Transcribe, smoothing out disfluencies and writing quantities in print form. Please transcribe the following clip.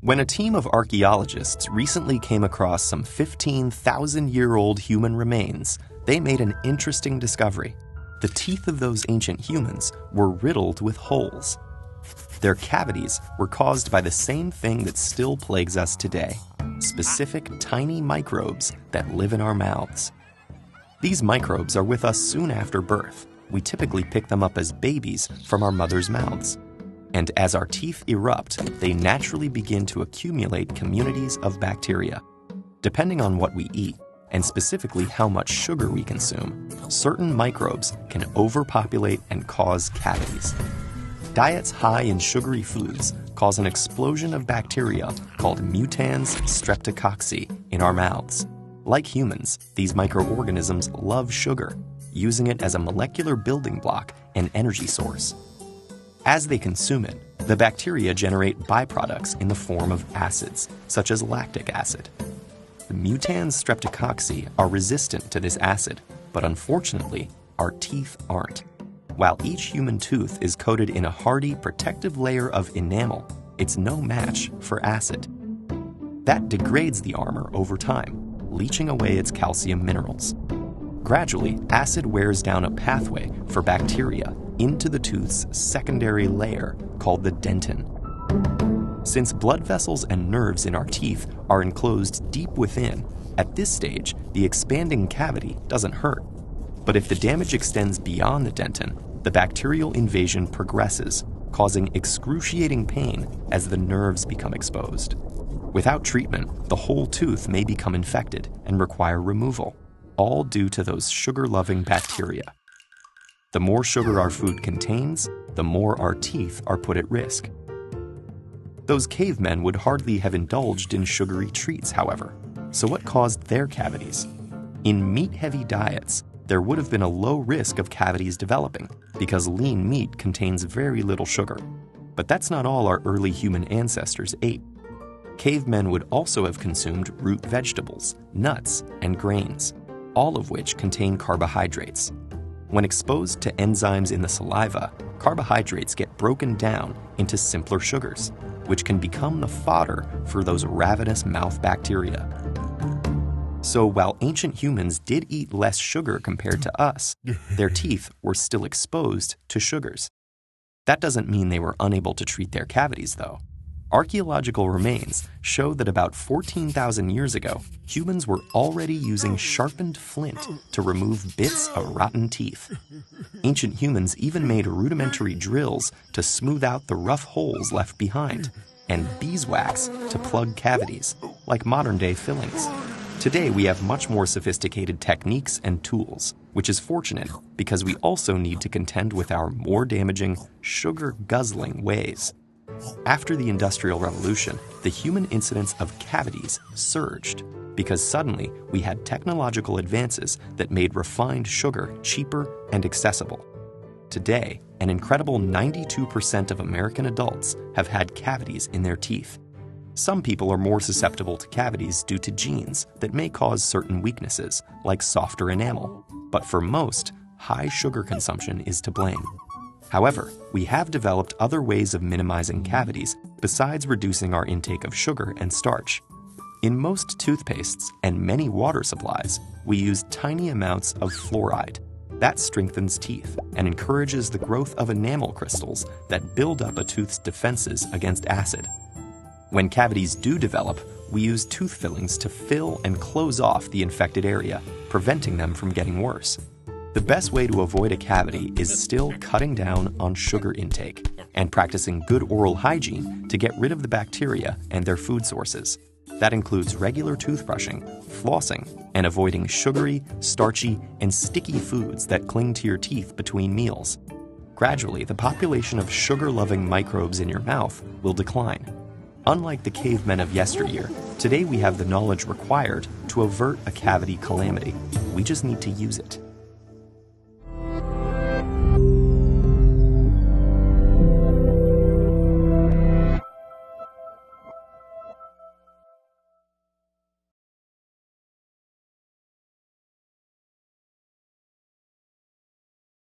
When a team of archaeologists recently came across some 15,000-year-old human remains, they made an interesting discovery. The teeth of those ancient humans were riddled with holes. Their cavities were caused by the same thing that still plagues us today: specific tiny microbes that live in our mouths. These microbes are with us soon after birth. We typically pick them up as babies from our mother's mouths. And as our teeth erupt, they naturally begin to accumulate communities of bacteria. Depending on what we eat, and specifically how much sugar we consume, certain microbes can overpopulate and cause cavities. Diets high in sugary foods cause an explosion of bacteria called mutans streptococci in our mouths. Like humans, these microorganisms love sugar, using it as a molecular building block and energy source. As they consume it, the bacteria generate byproducts in the form of acids, such as lactic acid. The mutans streptococci are resistant to this acid, but unfortunately, our teeth aren't. While each human tooth is coated in a hardy, protective layer of enamel, it's no match for acid. That degrades the armor over time, leaching away its calcium minerals. Gradually, acid wears down a pathway for bacteria into the tooth's secondary layer called the dentin. Since blood vessels and nerves in our teeth are enclosed deep within, at this stage, the expanding cavity doesn't hurt. But if the damage extends beyond the dentin, the bacterial invasion progresses, causing excruciating pain as the nerves become exposed. Without treatment, the whole tooth may become infected and require removal, all due to those sugar-loving bacteria. The more sugar our food contains, the more our teeth are put at risk. Those cavemen would hardly have indulged in sugary treats, however. So what caused their cavities? In meat-heavy diets, there would have been a low risk of cavities developing because lean meat contains very little sugar. But that's not all our early human ancestors ate. Cavemen would also have consumed root vegetables, nuts, and grains, all of which contain carbohydrates. When exposed to enzymes in the saliva, carbohydrates get broken down into simpler sugars, which can become the fodder for those ravenous mouth bacteria. So while ancient humans did eat less sugar compared to us, their teeth were still exposed to sugars. That doesn't mean they were unable to treat their cavities, though. Archaeological remains show that about 14,000 years ago, humans were already using sharpened flint to remove bits of rotten teeth. Ancient humans even made rudimentary drills to smooth out the rough holes left behind, and beeswax to plug cavities, like modern-day fillings. Today, we have much more sophisticated techniques and tools, which is fortunate because we also need to contend with our more damaging, sugar-guzzling ways. After the Industrial Revolution, the human incidence of cavities surged because suddenly we had technological advances that made refined sugar cheaper and accessible. Today, an incredible 92% of American adults have had cavities in their teeth. Some people are more susceptible to cavities due to genes that may cause certain weaknesses, like softer enamel. But for most, high sugar consumption is to blame. However, we have developed other ways of minimizing cavities besides reducing our intake of sugar and starch. In most toothpastes and many water supplies, we use tiny amounts of fluoride. That strengthens teeth and encourages the growth of enamel crystals that build up a tooth's defenses against acid. When cavities do develop, we use tooth fillings to fill and close off the infected area, preventing them from getting worse. The best way to avoid a cavity is still cutting down on sugar intake and practicing good oral hygiene to get rid of the bacteria and their food sources. That includes regular toothbrushing, flossing, and avoiding sugary, starchy, and sticky foods that cling to your teeth between meals. Gradually, the population of sugar-loving microbes in your mouth will decline. Unlike the cavemen of yesteryear, today we have the knowledge required to avert a cavity calamity. We just need to use it.